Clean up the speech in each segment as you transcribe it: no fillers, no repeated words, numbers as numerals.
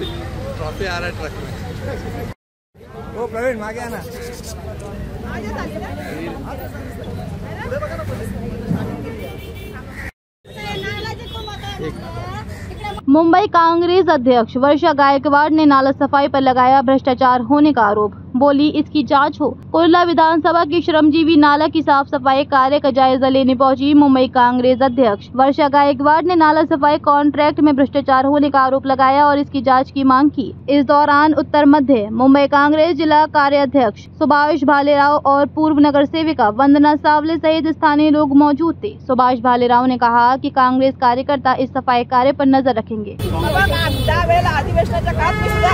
Trophy आ रहा है truck में। ओ प्रवीण मागे आना। मुंबई कांग्रेस अध्यक्ष वर्षा गायकवाड़ ने नाला सफाई पर लगाया भ्रष्टाचार होने का आरोप। बोली, इसकी जांच हो। कुर्ला विधानसभा की श्रमजीवी नाला की साफ सफाई कार्य का जायजा लेने पहुंची मुंबई कांग्रेस अध्यक्ष वर्षा गायकवाड़ ने नाला सफाई कॉन्ट्रैक्ट में भ्रष्टाचार होने का आरोप लगाया और इसकी जांच की मांग की। इस दौरान उत्तर मध्य मुंबई कांग्रेस जिला कार्याध्यक्ष सुभाष भालेराव और पूर्व नगर सेविका वंदना सावले सहित स्थानीय लोग मौजूद थे। सुभाष भालेराव ने कहा कि कांग्रेस कार्यकर्ता इस सफाई कार्य पर नजर रखेंगे। अधिवेशनाच्या काळात मी सुद्धा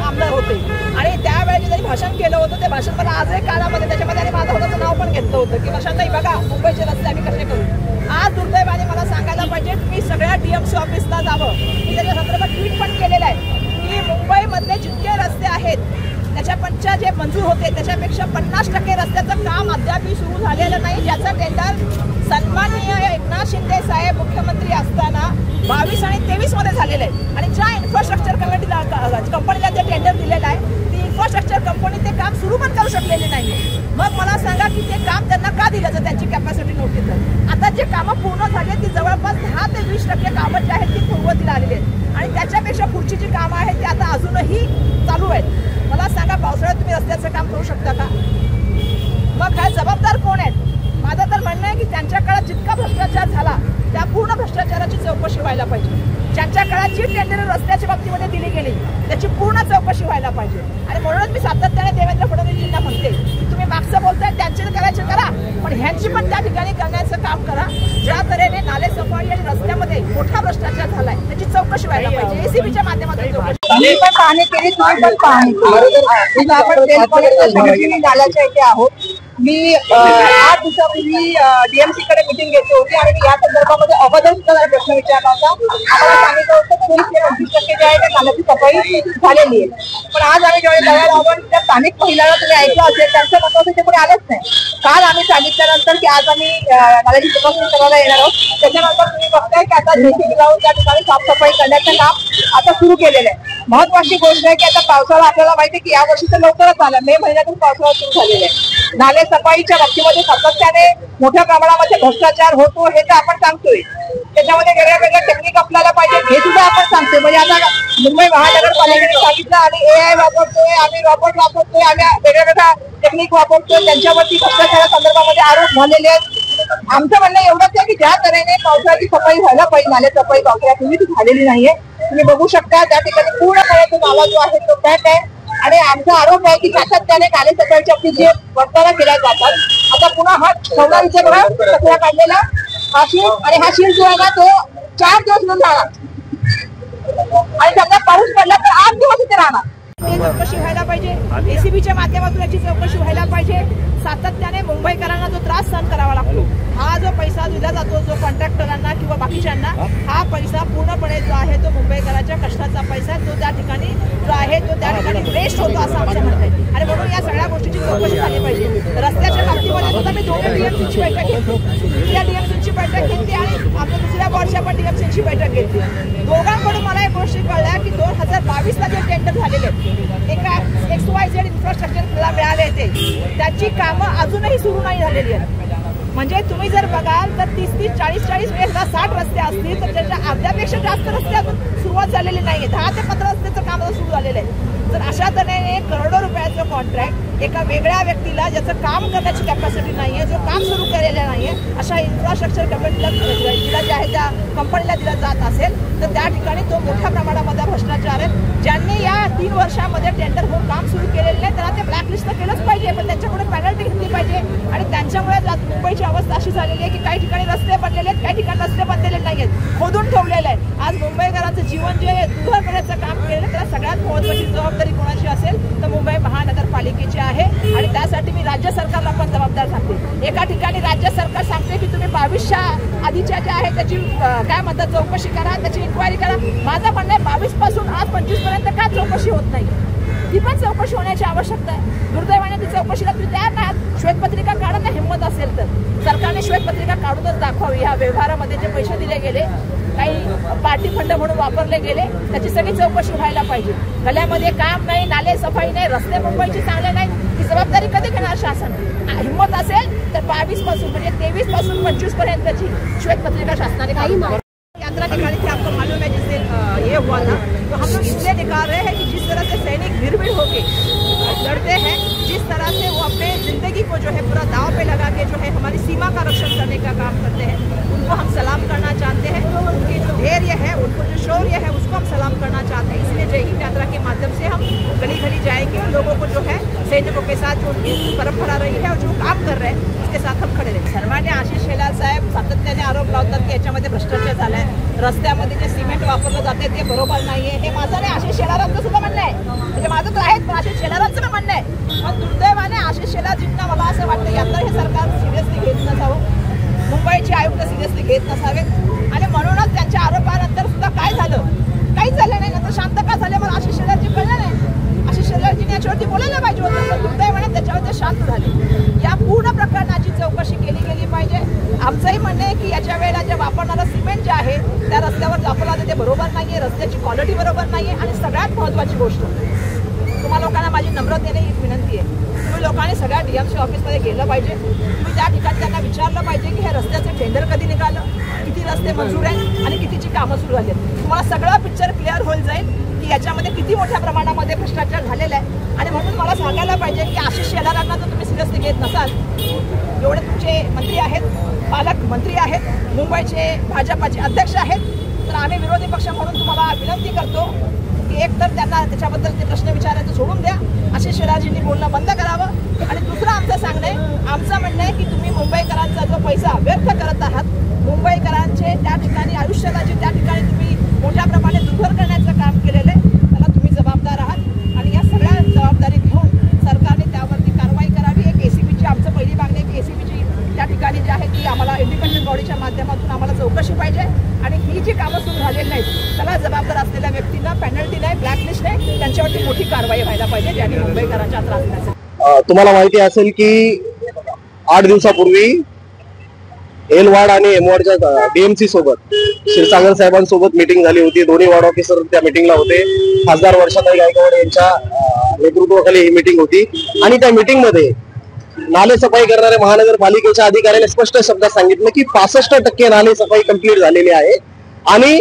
आमदार होते आणि त्यावेळी त्यांनी भाषण केलं होतं। ते भाषण मला आजही काळामध्ये त्याच्यामध्ये आणि माझं स्वतःचं नाव पण घेतलं होतं की वर्षाताई बघा मुंबईचे रस्ते आम्ही कसे करू। आज दुर्दैवाने मला सांगायला पाहिजे मी सगळ्या डीएमसी ऑफिसला जावं। मी त्याच्या संदर्भात ट्विट पण केलेलं आहे की मुंबईमधले जितके रस्ते आहेत त्याच्यापेक्षा जे मंजूर होते त्याच्यापेक्षा 50% रस्त्याचं काम अद्यापही सुरू झालेलं नाही, ज्याचं टेंडर सन्माननीय एकनाथ शिंदे साहेब मुख्यमंत्री असताना 22 आणि 23 मध्ये झालेलं आहे आणि ज्या इन्फ्रास्ट्रक्चर कंपनीला जे टेंडर दिलेलं आहे ती इन्फ्रास्ट्रक्चर कंपनी ते काम सुरू पण करू शकलेले नाही। मग मला सांगा की ते काम त्यांना का दिलं जर त्यांची कॅपॅसिटी नव्हती तर। आता जे कामं पूर्ण झाली ती जवळपास 10 ते 20% कामं जी आहेत ती पूर्वतीला आलेली आहेत आणि त्याच्यापेक्षा पुढची जी कामं आहेत ती आता अजूनही चालू आहेत। मला सांगा पावसाळ्यात तुम्ही रस्त्याचं काम करू शकता का? मग काय जबाबदार कोण आहेत? माझं तर म्हणणं आहे की त्यांच्या काळात जितका भ्रष्टाचार झाला त्या पूर्ण भ्रष्टाचाराची चौकशी व्हायला पाहिजे। ज्यांच्या काळात जी टेंडर रस्त्याच्या बाबतीमध्ये दिली गेली त्याची पूर्ण चौकशी व्हायला पाहिजे आणि म्हणूनच मी सातत्याने देवेंद्र फडणवीसजींना म्हणते की तुम्ही मागचं बोलताय त्यांचे करायचे करा पण ह्यांची पण त्या ठिकाणी करण्याचं काम करा। ज्या तऱ्हेने नाले सफाई आणि रस्त्यामध्ये मोठा भ्रष्टाचार झालाय त्याची चौकशी व्हायला पाहिजे। एसीबीच्या माध्यमातून चौकशी। मी पण पाहणी केली, तुम्ही पण पाहणी केली। आपण नाल्याच्या इथे आहोत। मी 8 दिवसापूर्वी डीएमसी कडे मीटिंग घेतली होती आणि या संदर्भामध्ये अगोदर सुद्धा प्रश्न विचारला होता। आम्हाला सांगितलं होतं की 20-25% जे आहे त्या नाल्याची सफाई झालेली आहे। पण आज आम्ही जेव्हा तयार आहोत त्या स्थानिक महिलांना तुम्ही ऐकलं असेल त्यांचं मत होतं ते कोणी आलंच नाही। काल आम्ही सांगितल्यानंतर की आज आम्ही नाल्याची तपासणी करायला येणार आहोत। त्याच्यानंतर तुम्ही बघताय की आता जेसीबी लावून त्या ठिकाणी साफसफाई करण्याचं काम आता सुरू केलेलं आहे। महत्वाची गोष्ट आहे की आता पावसाळा आपल्याला माहिती आहे की या वर्षी तर लवकरच आला, मे महिन्यातून पावसाळा सुरू झालेला आहे। नाले सफाईच्या बाबतीमध्ये सातत्याने मोठ्या प्रमाणामध्ये भ्रष्टाचार होतो हे तर आपण सांगतोय। त्याच्यामध्ये वेगळ्या टेक्निक आपल्याला पाहिजे हे सुद्धा आपण सांगतोय। म्हणजे आता मुंबई महानगरपालिकेने सांगितलं आणि AI वापरतोय, आम्ही रॉबोट वापरतोय, आम्ही वेगवेगळ्या टेक्निक वापरतोय, त्यांच्यावरती भ्रष्टाचारा संदर्भामध्ये आरोप झालेले आहेत। आमचं म्हणणं एवढंच आहे की ज्या तऱ्हेने पावसाळ्याची सफाई व्हायला पाहिजे नाले सफाई पावसाळ्यापूर्वी ती झालेली नाहीये। तुम्ही बघू शकता त्या ठिकाणी पूर्णपणे तो नाला जो आहे तो पॅक आहे आणि आमचा आरोप आहे की सातत्याने नाले सफाईच्या बाबतीत जे वर्तवणूक केल्या जातात आता पुन्हा हा ठेवला इथे बघा कचरा काढलेला हा शीट आणि हा शीट जो आहे ना तो 4 दिवस म्हणून राहणार आणि समजा पाऊस पडला तर 8 दिवस इथे राहणार। चौकशी व्हायला पाहिजे, एसीबीच्या माध्यमातून याची चौकशी व्हायला पाहिजे। सातत्याने मुंबईकरांना जो त्रास सहन करावा लागतो हा जो पैसा दिला जातो जो कॉन्ट्रॅक्टरांना किंवा बाकीच्यांना हा पैसा पूर्णपणे जो आहे तो मुंबईकरांच्या कष्टाचा पैसा तो त्या ठिकाणी जो आहे तो त्या ठिकाणी वेस्ट होतो असं आमचं म्हणणं आहे आणि म्हणून या सगळ्या गोष्टीची चौकशी झाली पाहिजे। रस्त्याच्या बाबतीमध्ये सुद्धा मी 2 डीएमसीची बैठक घेतली, त्या डीएमसीची बैठक घेतली आणि आपल्या दुसऱ्या वॉर्डच्या पण डीएमसीची बैठक घेतली। दोघांकडून मला एक गोष्टी कळल्या की 2022 ला जे टेंडर झालेले एका XYZ इन्फ्रास्ट्रक्चरला मिळाले ते त्याची कामं अजूनही सुरू नाही झालेली आहेत। म्हणजे तुम्ही जर बघाल तर 30-30, 40-40, 60 रस्ते असतील तर त्याच्या अर्ध्यापेक्षा जास्त रस्ते अजून सुरुवात झालेली नाहीये। 10 ते 15 रस्त्याचं काम सुरू झालेलं आहे। तर अशा तऱ्हेने करोडो रुपयाचं कॉन्ट्रॅक्ट एका वेगळ्या व्यक्तीला ज्याचं काम करण्याची कॅपॅसिटी नाहीये, जो काम सुरू केलेलं नाहीये अशा इन्फ्रास्ट्रक्चर कंपनीला जे आहे त्या कंपनीला दिला जात असेल तर त्या ठिकाणी तो मोठ्या प्रमाणामध्ये भ्रष्टाचार आहे। ज्यांनी या 3 वर्षामध्ये टेंडर होऊन काम सुरू केलेलं नाही त्यांना ते ब्लॅकलिस्ट केलंच पाहिजे, पण त्यांच्याकडे पेनल्टी घेतली पाहिजे आणि त्यांच्यामुळे मुंबईची अवस्था अशी झालेली आहे की काही ठिकाणी रस्ते बनलेले आहेत, काही ठिकाणी रस्ते बनलेले नाहीयेत, खोदून ठेवलेले आहेत। आज मुंबईकरांचं जीवन जे दुर्धर करण्याचं काम केलेलं त्याला सगळ्यात महत्त्वाची जबाबदारी कोणाची असेल तर मुंबई महानगरपालिकेची आहे आणि त्यासाठी मी राज्य सरकारला पण जबाबदार सांगते। एका ठिकाणी राज्य सरकार सांगते की तुम्ही 22च्या आधीच्या ज्या आहे त्याची काय म्हणतात चौकशी करा, त्याची इन्क्वायरी करा। माझं म्हणणं आहे 22 पासून आज 25 पर्यंत का चौकशी होत नाही? ती पण चौकशी होण्याची आवश्यकता आहे। दुर्दैवाने ती चौकशीला तुम्ही तयार नाहीत। श्वेतपत्रिका काढायला हिंमत असेल तर सरकारने श्वेतपत्रिका काढूनच दाखवावी। ह्या व्यवहारामध्ये जे पैसे दिले गेले काही पार्टी फंड म्हणून वापरले गेले त्याची सगळी चौकशी व्हायला पाहिजे. गल्ल्यामध्ये काम नाही, नाले सफाई नाही, रस्ते मुंबईचे चांगले नाही, ही जबाबदारी कधी घेणार शासन? हिंमत असेल तर 22 पासून म्हणजे 23 पासून 25 पर्यंतची श्वेतपत्रिका शासनाने काढून यात्रा निकाली थी. आपको मालूम है जिससे ये हुआ था, तो हम लोग इसलिए निकाल रहे हैं कि जिस तरह से सैनिक निर्भीड़ होके लड़ते हैं, जिस तरह से वो अपने जिंदगी को जो है पूरा दांव पे लगा के जो है हमारी सीमा का रक्षण करने का काम करते हैं, उनको हम सलाम करना चाहते हैं. उनकी जो धैर्य है, उनको जो शौर्य है, उसको हम सलाम करना चाहते हैं. इसलिए जय हिंद यात्रा के माध्यम से हम गली गली जाएंगे और लोगों को जो है सैनिकों के साथ जो उनकी परंपरा रही है और जो काम कर रहे हैं उसके साथ हम खड़े रहेंगे. सन्मान्य आशिष शेलार साहेब सातत्याने आरोप लावतात की याच्यामध्ये भ्रष्टाचार झालाय, रस्त्यामध्ये जे सिमेंट वापरलं जाते ते बरोबर नाहीये. हे माझं नाही, आशिष शेलारांचं सुद्धा म्हणणं आहे. म्हणजे माझं तर आहेच, पण आशिष शेलारांचं पण म्हणणं आहे. पण दुर्दैवाने आशिष शेलारजींना मला असं वाटतं यात्रा हे सरकार सिरियसली घेत नसावं, मुंबईचे आयुक्त सिरियसली घेत नसावेत आणि म्हणूनच त्यांच्या आरोपानंतर सुद्धा काय झालं, काहीच झालं नाही. नंतर शांत का झाले मला आशिष शेलारजी कळलं नाही. आशिष शेलारजीने याच्यावरती बोलायला पाहिजे होतं, पण दुर्दैवाने त्याच्यावर ते शांत झाले. या पूर्ण प्रकरणाची चौकशी केली गेली पाहिजे. आमचंही म्हणणं आहे की याच्या वेळेला जे वापरणारं सिमेंट जे आहे त्या रस्त्यावर वापरला ते बरोबर नाहीये, रस्त्याची क्वालिटी बरोबर नाहीये. आणि सगळ्यात महत्त्वाची गोष्ट तुम्हा लोकांना माझी नम्रतेने एक विनंती आहे, तुम्ही लोकांनी सगळ्या DMC ऑफिसमध्ये गेलं पाहिजे. तुम्ही त्या ठिकाणी त्यांना विचारलं पाहिजे की हे रस्त्याचे टेंडर कधी निघालं, किती रस्ते मंजूर आहेत आणि कितीची कामं सुरू झाली आहेत. तुम्हाला सगळा पिक्चर क्लिअर होईल जाईल की याच्यामध्ये किती मोठ्या प्रमाणामध्ये भ्रष्टाचार झालेला आहे. आणि म्हणून मला सांगायला पाहिजे की आशिष शेलारांना जर तुम्ही सिरियसली घेत नसाल, एवढे तुमचे मंत्री आहेत, पालकमंत्री आहेत, मुंबईचे भाजपाचे अध्यक्ष आहेत, तर आम्ही विरोधी पक्ष म्हणून तुम्हाला विनंती करतो की एक तर त्यांना त्याच्याबद्दल ते प्रश्न विचारायचं सोडून द्या, आशिष शेलारजींनी बोलणं बंद करावं. आणि दुसरं आमचं सांगणं आहे, आमचं म्हणणं आहे की तुम्ही मुंबईकरांचा जो पैसा व्यर्थ करत आहात, मुंबईकरांचे त्या ठिकाणी आयुष्याला जे त्या ठिकाणी तुम्ही मोठ्या प्रमाणे दुर्भर करण्याचं काम केलेलं आहे, त्याला तुम्ही जबाबदार आहात. आणि या सगळ्या जबाबदारी घेऊन सरकारने त्यावरती कारवाई करावी. एक ACBची आमचं पहिली मागणी आहे की ACBची त्या ठिकाणी जी आहे ती आम्हाला इंडिपेंडंट बॉडीच्या माध्यमातून आम्हाला चौकशी पाहिजे. आणि ही जी कामं सुरू झालेली नाहीत त्याला जबाबदार असलेल्या व्यक्तींना पेनल्टी नाही, ब्लॅकलिस्ट नाही, त्यांच्यावरती मोठी कारवाई व्हायला पाहिजे ज्याने मुंबईकरांच्या त्रास दिला. तुम्हाला माहिती असेल की 8 दिवसापूर्वी एलवाड आणि एमवाडच्या DMC सोबत क्षीरसागर साहेबांसोबत मीटिंग झाली होती. दोन्ही वार्ड ऑफिसर त्या मीटिंगला होते. खासदार वर्षाताई गायकवाड यांच्या नेतृत्वाखाली ही मीटिंग होती. आणि त्या मीटिंग मध्ये नाले सफाई करणाऱ्या महानगरपालिकेच्या अधिकाऱ्याने स्पष्ट शब्दात सांगितलं की 65% नाले सफाई कंप्लीट झालेली आहे आणि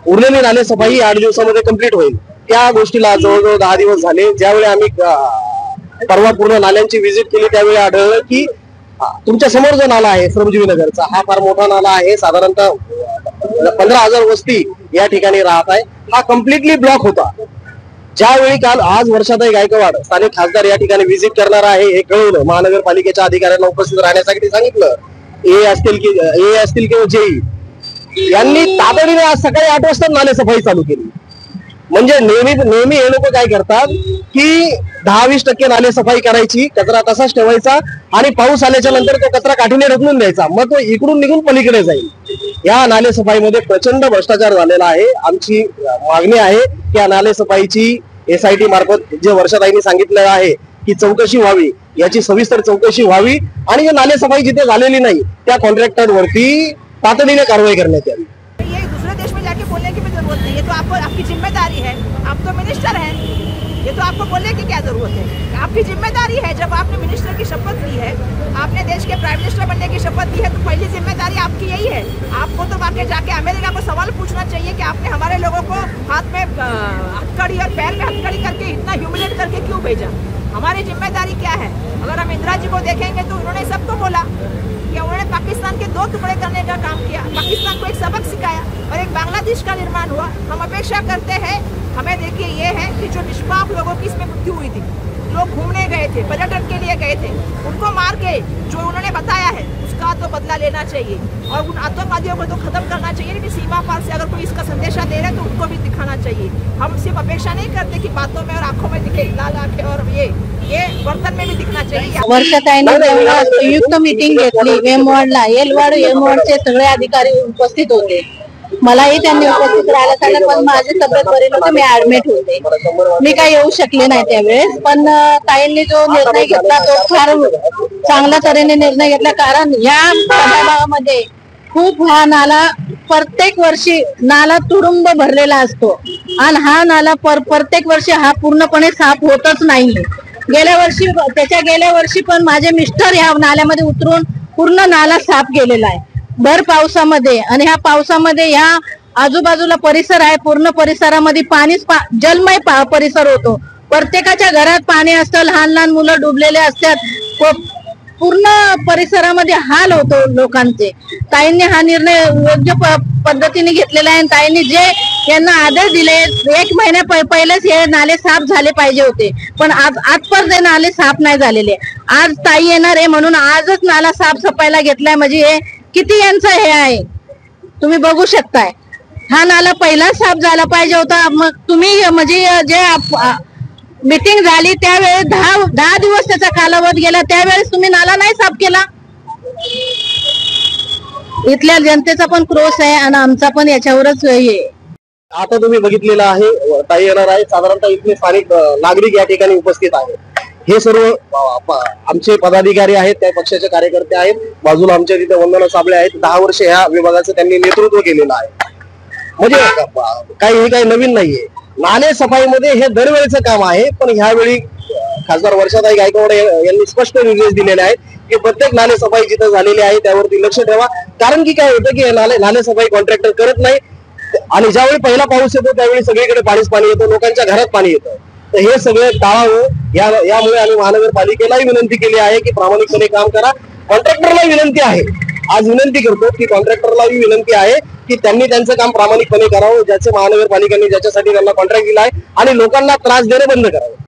उरलेली नाले सफाई 8 दिवसामध्ये कंप्लीट होईल. त्या गोष्टीला जवळजवळ 10 दिवस झाले. ज्यावेळी आम्ही परवा पूर्ण नाल्यांची व्हिजिट केली त्यावेळी आढळलं की तुमच्या समोर जो नाला आहे श्रमजीवी नगरचा, हा फार मोठा नाला आहे. साधारणतः 15,000 वस्ती या ठिकाणी राहत आहे. हा कम्प्लिटली ब्लॉक होता. ज्यावेळी काल आज वर्षाताई गायकवाड स्थानिक खासदार या ठिकाणी व्हिजिट करणार आहे हे कळवलं, महानगरपालिकेच्या अधिकाऱ्यांना उपस्थित राहण्यासाठी सांगितलं, ए असतील किंवा JE यांनी तातडीने आज सकाळी 8 वाजता नाले सफाई चालू केली. म्हणजे नेहमी हे लोक काय करतात की 10-20% नाले सफाई करायची, कचरा तसाच ठेवायचा आणि पाऊस आल्याच्या नंतर तो कचरा काठीने ढकलून द्यायचा, मग तो इकडून निघून पलीकडे जाईल. या नाले सफाईमध्ये प्रचंड भ्रष्टाचार झालेला आहे. आमची मागणी आहे की या नाले सफाईची SIT मार्फत जे वर्षाताईंनी सांगितलेलं आहे की चौकशी व्हावी, याची सविस्तर चौकशी व्हावी आणि जे नाले सफाई जिथे झालेली नाही त्या कॉन्ट्रॅक्टर वरती तातडीने कारवाई करण्यात यावी. दूसरे देश में जाके बोलने की भी जरूरत नहीं, ये तो आपकी जिम्मेदारी है. आप तो मिनिस्टर हैं, ये तो आपको बोलने की क्या जरूरत है. आपकी जिम्मेदारी है. जब आपने मिनिस्टर की शपथ ली है, आपने देश के प्राइम मिनिस्टर बनने की शपथ ली है, तो पहली जिम्मेदारी आपकी यही है. आपको तो आगे जाके अमेरिका को सवाल पूछना चाहिए कि आपने हमारे लोगों को हाथ में हथकड़ी और पैर में हथकड़ी करके इतना ह्यूमिलेट करके क्यों भेजा. हमारी जिम्मेदारी क्या है. अगर हम इंदिरा जी को देखेंगे तो उन्होंने सबको बोला कि उन्होंने पाकिस्तान के 2 टुकड़े करने का काम किया, पाकिस्तान को एक सबक सिखाया और एक बांग्लादेश का निर्माण हुआ. हम अपेक्षा करते हैं, हमें देखिए ये है कि जो निष्पाप लोगों की इसमें मृत्यु हुई थी, लोग घूमने गए थे, पर्यटन के लिए गए थे, उनको मार के जो उन्होंने बताया है उसका तो बदला लेना चाहिए और उन आतंकवादियों को तो खत्म करना चाहिए. लेकिन सीमा पार से अगर कोई इसका संदेशा दे रहे हैं तो उनको भी दिखाना चाहिए. हम सिर्फ अपेक्षा नहीं करते कि बातों में और आंखों में दिखे, लाल आंखें और ये वर्तन में भी दिखना चाहिए. वर्षाताईने जेव्हा संयुक्त मीटिंग घेतली एमवाडला, एमवाडचे सगळे अधिकारी उपस्थित होते. मलाही त्यांनी उपस्थित राहायला सांगितलं, पण माझी तब्येत बरी नव्हती, मी ऍडमिट होते, मी काही येऊ शकले नाही त्यावेळेस. पण ताईंनी जो निर्णय घेतला तो फार चांगल्या तऱ्हेने निर्णय घेतला. कारण या प्रभागामध्ये खूप हा नाला प्रत्येक वर्षी नाला तुडुंब भरलेला असतो आणि हा नाला प्रत्येक वर्षी हा पूर्णपणे साफ होतच नाही. गेल्या वर्षी पण माझे मिस्टर ह्या नाल्यामध्ये उतरून पूर्ण नाला साफ केलेला आहे भर पावसामध्ये. आणि ह्या पावसामध्ये ह्या आजूबाजूला परिसर आहे, पूर्ण परिसरामध्ये जलमय परिसर होतो. प्रत्येकाच्या घरात पाणी असतं, लहान लहान मुलं डुबलेले असतात, पूर्ण परिसरामध्ये हाल होतो लोकांचे. ताईंनी हा निर्णय योग्य पद्धतीने घेतलेला आहे. ताईंनी जे यांना आदेश दिले 1 महिन्या पहिलेच हे नाले साफ झाले पाहिजे होते, पण आजपर्यंत नाले साफ नाही झालेले. आज ताई येणार आहे म्हणून आजच नाला साफ सफाईला घेतलाय, म्हणजे हे किती यांचं हे आहे तुम्ही बघू शकताय. हा नाला पहिला साफ झाला पाहिजे होता. मग तुम्ही म्हणजे जे मीटिंग झाली त्यावेळेस 10 दिवस त्याचा कालावधी गेला, त्यावेळेस तुम्ही नाला नाही साफ केला. इथल्या जनतेचा पण क्रोश आहे आणि आमचा पण याच्यावरच हे. आता तुम्ही बघितलेलं आहे, ताई येणार आहे, साधारणतः इथले स्थानिक नागरिक या ठिकाणी उपस्थित आहेत. हे सर्व आमचे पदाधिकारी आहेत, त्या पक्षाचे कार्यकर्ते आहेत. बाजूला आमच्या तिथे वंदना साबळे आहेत. 10 वर्ष ह्या विभागाचं त्यांनी नेतृत्व केलेलं आहे. म्हणजे काही नवीन नाहीये. नाले सफाईमध्ये हे दरवेळेचं काम आहे, पण ह्यावेळी खासदार वर्षाताई गायकवाड यांनी स्पष्ट निर्देश दिलेले आहेत की प्रत्येक नाले सफाई जिथं झालेली आहे त्यावरती लक्ष ठेवा. कारण की काय होतं की नाले सफाई कॉन्ट्रॅक्टर करत नाही आणि ज्यावेळी पहिला पाऊस येतो त्यावेळी सगळीकडे पाणी येतं, लोकांच्या घरात पाणी येतं. तर हे सगळे टाळावं यामुळे आम्ही महानगरपालिकेलाही विनंती केली आहे की प्रामाणिकपणे काम करा. कॉन्ट्रॅक्टरला विनंती आहे, आज विनंती करतो की कॉन्ट्रॅक्टरलाही विनंती आहे की त्यांनी त्यांचं काम प्रामाणिकपणे करावं, ज्याचे महानगरपालिकेने ज्याच्यासाठी त्यांना कॉन्ट्रॅक्ट दिला आहे, आणि लोकांना त्रास देणं बंद करावं.